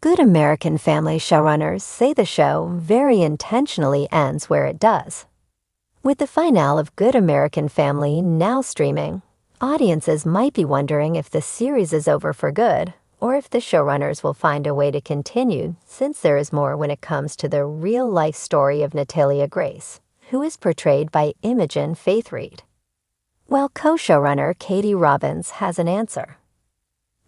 Good American Family showrunners say the show very intentionally ends where it does. With the finale of Good American Family now streaming, audiences might be wondering if the series is over for good, or if the showrunners will find a way to continue, since there is more when it comes to the real-life story of Natalia Grace, who is portrayed by Imogen Faith Reed. Well, co-showrunner Katie Robbins has an answer.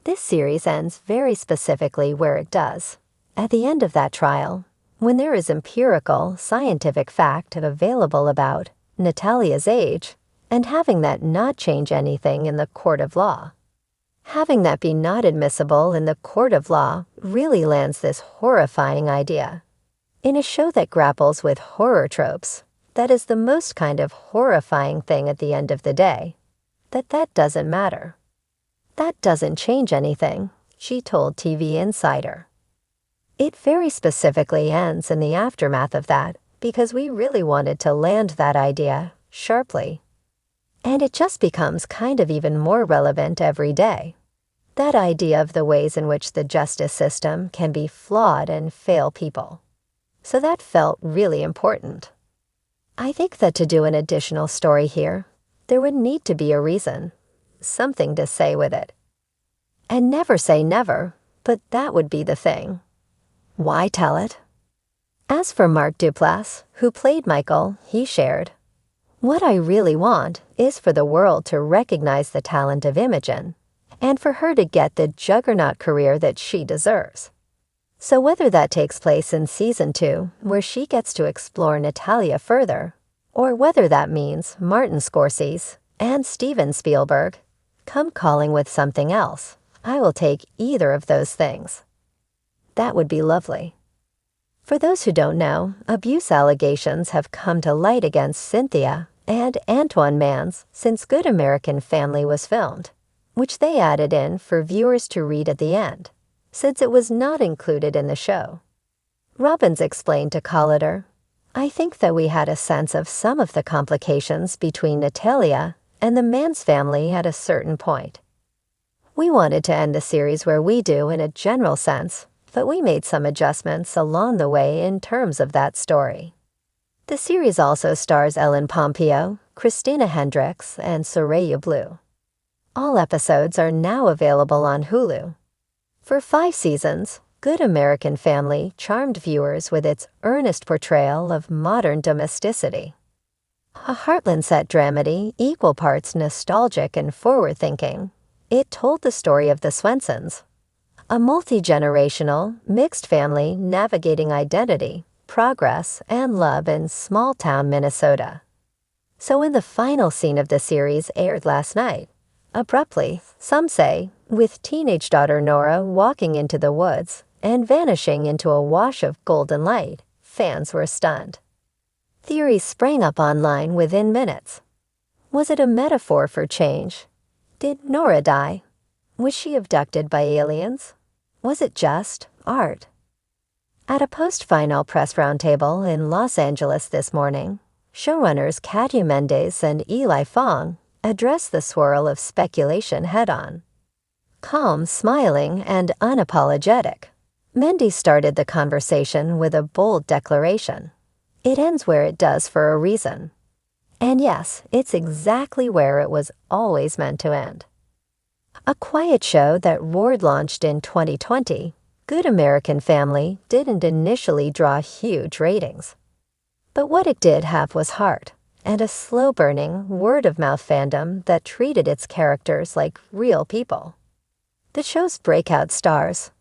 This series ends very specifically where it does. At the end of that trial, when there is empirical, scientific fact available about Natalia's age, and having that not change anything in the court of law. Having that be not admissible in the court of law really lands this horrifying idea. In a show that grapples with horror tropes, that is the most kind of horrifying thing at the end of the day, that doesn't matter. That doesn't change anything, she told TV Insider. It very specifically ends in the aftermath of that because we really wanted to land that idea sharply. And it just becomes kind of even more relevant every day. That idea of the ways in which the justice system can be flawed and fail people. So that felt really important. I think that to do an additional story here, there would need to be a reason, something to say with it. And never say never, but that would be the thing. Why tell it? As for Mark Duplass, who played Michael, he shared, "What I really want is for the world to recognize the talent of Imogen, and for her to get the juggernaut career that she deserves. So whether that takes place in Season 2, where she gets to explore Natalia further, or whether that means Martin Scorsese and Steven Spielberg come calling with something else, I will take either of those things. That would be lovely." For those who don't know, abuse allegations have come to light against Cynthia and Antoine Mans since Good American Family was filmed, which they added in for viewers to read at the end, since it was not included in the show. Robbins explained to Collider, "I think that we had a sense of some of the complications between Natalia and the Mans family at a certain point. We wanted to end the series where we do in a general sense, but we made some adjustments along the way in terms of that story." The series also stars Ellen Pompeo, Christina Hendricks, and Soraya Blue. All episodes are now available on Hulu. For 5 seasons, Good American Family charmed viewers with its earnest portrayal of modern domesticity. A Heartland-set dramedy, equal parts nostalgic and forward-thinking, it told the story of the Swensons, a multi-generational, mixed family navigating identity, progress, and love in small-town Minnesota. So when the final scene of the series aired last night, abruptly, some say, with teenage daughter Nora walking into the woods and vanishing into a wash of golden light, fans were stunned. Theories sprang up online within minutes. Was it a metaphor for change? Did Nora die? Was she abducted by aliens? Was it just art? At a post-final press roundtable in Los Angeles this morning, showrunners Katya Mendez and Eli Fong addressed the swirl of speculation head-on. Calm, smiling, and unapologetic, Mendes started the conversation with a bold declaration. It ends where it does for a reason. And yes, it's exactly where it was always meant to end. A quiet show that Roared launched in 2020, Good American Family didn't initially draw huge ratings. But what it did have was heart, and a slow-burning, word-of-mouth fandom that treated its characters like real people. The show's breakout stars,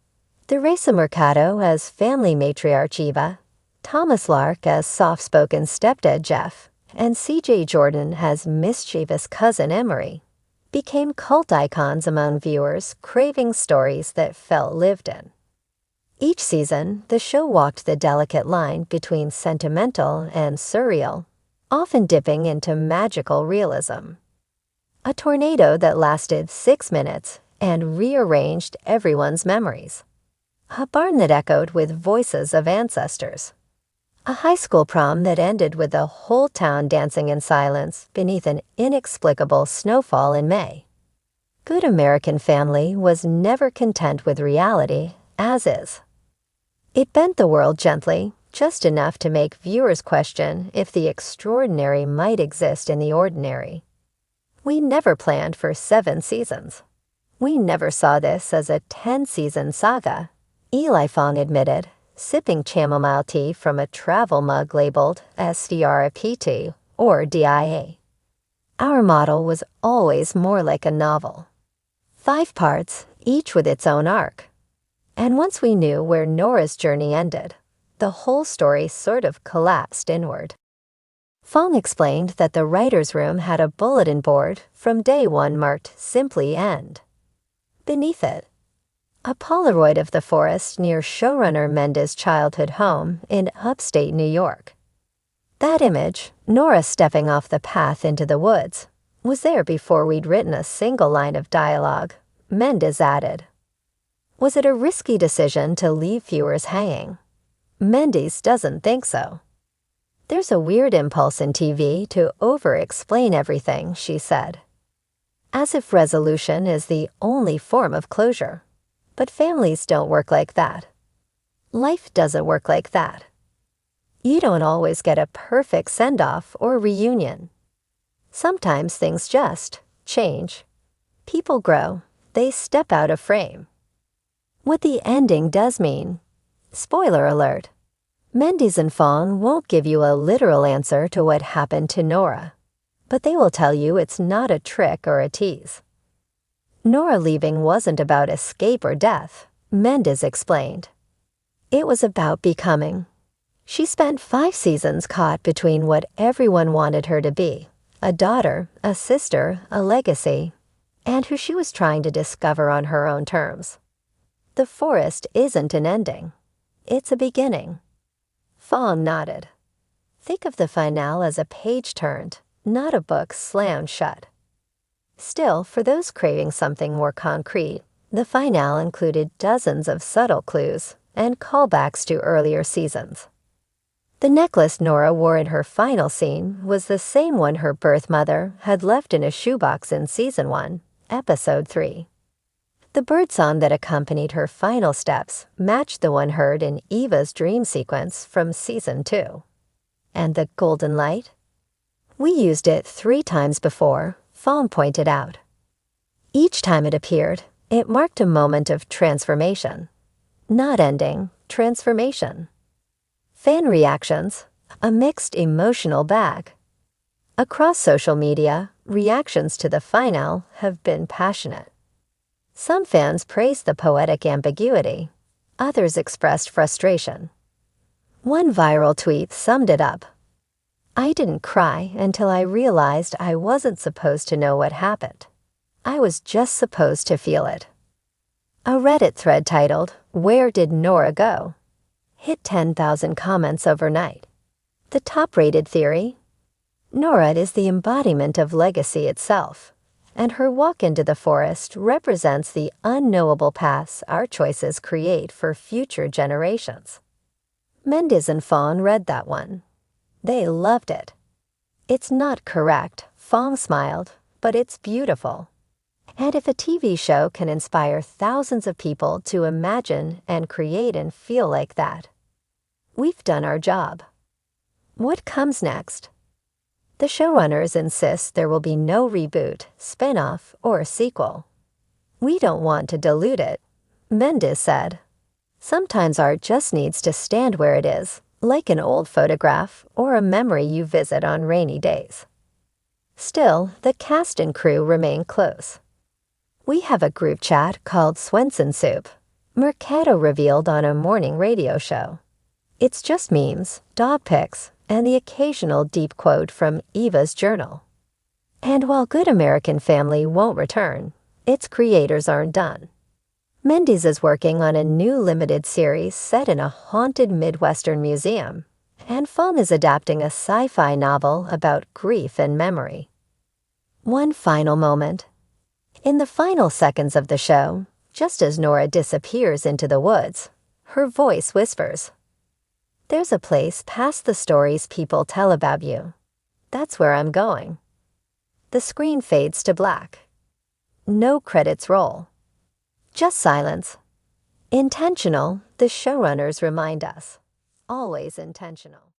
Teresa Mercado as family matriarch Eva, Thomas Lark as soft-spoken stepdad Jeff, and C.J. Jordan as mischievous cousin Emery, became cult icons among viewers craving stories that felt lived in. Each season, the show walked the delicate line between sentimental and surreal, often dipping into magical realism. A tornado that lasted 6 minutes and rearranged everyone's memories. A barn that echoed with voices of ancestors. A high school prom that ended with the whole town dancing in silence beneath an inexplicable snowfall in May. Good American Family was never content with reality as is. It bent the world gently, just enough to make viewers question if the extraordinary might exist in the ordinary. We never planned for 7 seasons. We never saw this as a 10-season saga, Eli Fong admitted, sipping chamomile tea from a travel mug labeled SDRPT or DIA. Our model was always more like a novel. 5 parts, each with its own arc. And once we knew where Nora's journey ended, the whole story sort of collapsed inward. Fong explained that the writer's room had a bulletin board from day 1 marked Simply End. Beneath it, a Polaroid of the forest near showrunner Mendes' childhood home in upstate New York. That image, Nora stepping off the path into the woods, was there before we'd written a single line of dialogue, Mendes added. Was it a risky decision to leave viewers hanging? Mendes doesn't think so. There's a weird impulse in TV to over-explain everything, she said. As if resolution is the only form of closure. But families don't work like that. Life doesn't work like that. You don't always get a perfect send-off or reunion. Sometimes things just change. People grow. They step out of frame. What the ending does mean, spoiler alert, Mendes and Fong won't give you a literal answer to what happened to Nora, but they will tell you it's not a trick or a tease. Nora leaving wasn't about escape or death, Mendes explained. It was about becoming. She spent 5 seasons caught between what everyone wanted her to be, a daughter, a sister, a legacy, and who she was trying to discover on her own terms. The forest isn't an ending. It's a beginning. Fong nodded. Think of the finale as a page turned, not a book slammed shut. Still, for those craving something more concrete, the finale included dozens of subtle clues and callbacks to earlier seasons. The necklace Nora wore in her final scene was the same one her birth mother had left in a shoebox in Season 1, Episode 3. The birdsong that accompanied her final steps matched the one heard in Eva's dream sequence from Season 2. And the golden light? We used it 3 times before, Fong pointed out. Each time it appeared, it marked a moment of transformation. Not ending, transformation. Fan reactions, a mixed emotional bag. Across social media, reactions to the finale have been passionate. Some fans praised the poetic ambiguity. Others expressed frustration. One viral tweet summed it up. I didn't cry until I realized I wasn't supposed to know what happened. I was just supposed to feel it. A Reddit thread titled, Where Did Nora Go? Hit 10,000 comments overnight. The top-rated theory? Nora is the embodiment of legacy itself, and her walk into the forest represents the unknowable paths our choices create for future generations. Mendes and Fong read that one. They loved it. It's not correct, Fong smiled, but it's beautiful. And if a TV show can inspire thousands of people to imagine and create and feel like that, we've done our job. What comes next? The showrunners insist there will be no reboot, spin-off, or sequel. We don't want to dilute it, Mendes said. Sometimes art just needs to stand where it is, like an old photograph or a memory you visit on rainy days. Still, the cast and crew remain close. We have a group chat called Swenson Soup, Mercado revealed on a morning radio show. It's just memes, dog pics, and the occasional deep quote from Eva's journal. And while Good American Family won't return, its creators aren't done. Mendes is working on a new limited series set in a haunted Midwestern museum, and Fong is adapting a sci-fi novel about grief and memory. One final moment. In the final seconds of the show, just as Nora disappears into the woods, her voice whispers, "There's a place past the stories people tell about you. That's where I'm going." The screen fades to black. No credits roll. Just silence. Intentional, the showrunners remind us. Always intentional.